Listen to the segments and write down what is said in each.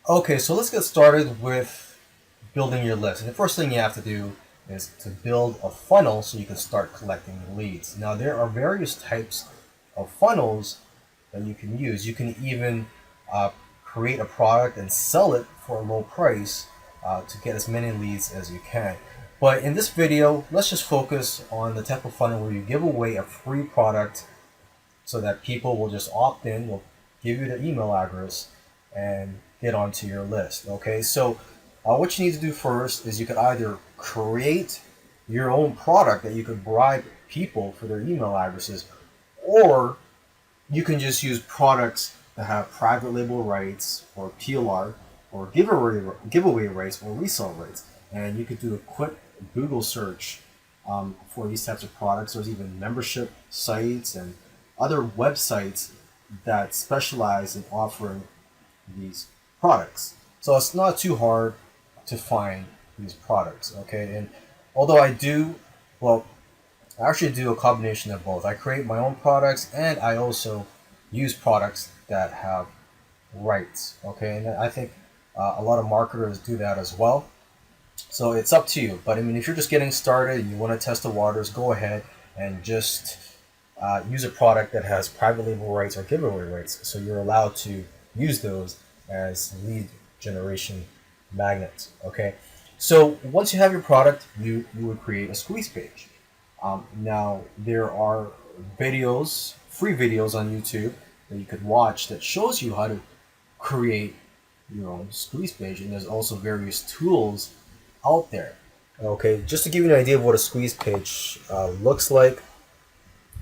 Okay, so let's get started with building your list. And the first thing you have to do is to build a funnel so you can start collecting leads. Now, there are various types of funnels that you can use. You can even uh, create a product and sell it for a low price to get as many leads as you can. But in this video, let's just focus on the type of funnel where you give away a free product so that people will just opt in, will give you their email address, and get onto your list. Okay, so what you need to do first is you could either create your own product that you could bribe people for their email addresses, or you can just use products that have private label rights or PLR or giveaway rates or resale rates. And you could do a quick Google search for these types of products. There's even membership sites and other websites that specialize in offering these products. So it's not too hard to find these products, okay? And although well, I actually do a combination of both. I create my own products and I also use products that have rights, okay? And I think a lot of marketers do that as well. So it's up to you. But I mean, if you're just getting started and you want to test the waters, go ahead and just use a product that has private label rights or giveaway rights. So you're allowed to use those as lead generation magnets. Okay. So once you have your product, you would create a squeeze page. Now there are videos, free videos on YouTube that you could watch that shows you how to create your own squeeze page, and there's also various tools out there. Okay, just to give you an idea of what a squeeze page looks like,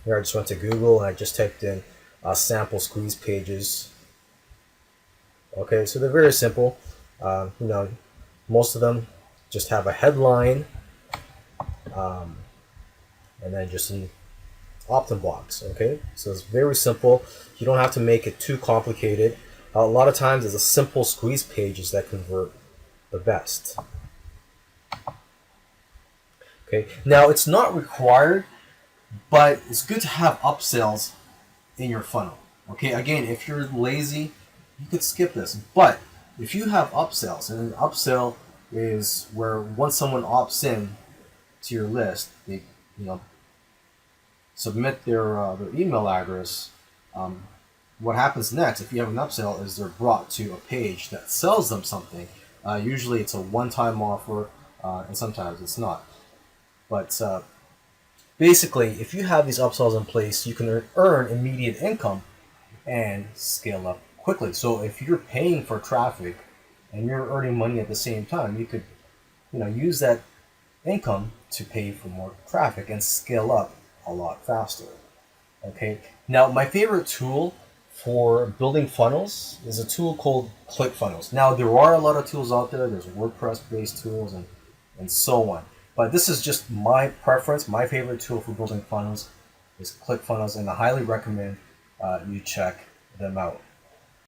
here I just went to Google and I just typed in sample squeeze pages. Okay, so they're very simple. Most of them just have a headline um, and then just some opt-in blocks. Okay, so it's very simple. You don't have to make it too complicated. A lot of times, it's a simple squeeze pages that convert the best. Okay, now it's not required, but it's good to have upsells in your funnel. Okay, again, if you're lazy, you could skip this. But if you have upsells, and an upsell is where once someone opts in to your list, they submit their email address. What happens next, if you have an upsell, is they're brought to a page that sells them something. Usually, it's a one-time offer, and sometimes it's not. But basically, if you have these upsells in place, you can earn immediate income and scale up quickly. So if you're paying for traffic and you're earning money at the same time, you could use that income to pay for more traffic and scale up a lot faster. Okay. Now, my favorite tool for building funnels is a tool called ClickFunnels. Now, there are a lot of tools out there. There's WordPress-based tools and so on. But this is just my preference. My favorite tool for building funnels is ClickFunnels, and I highly recommend you check them out.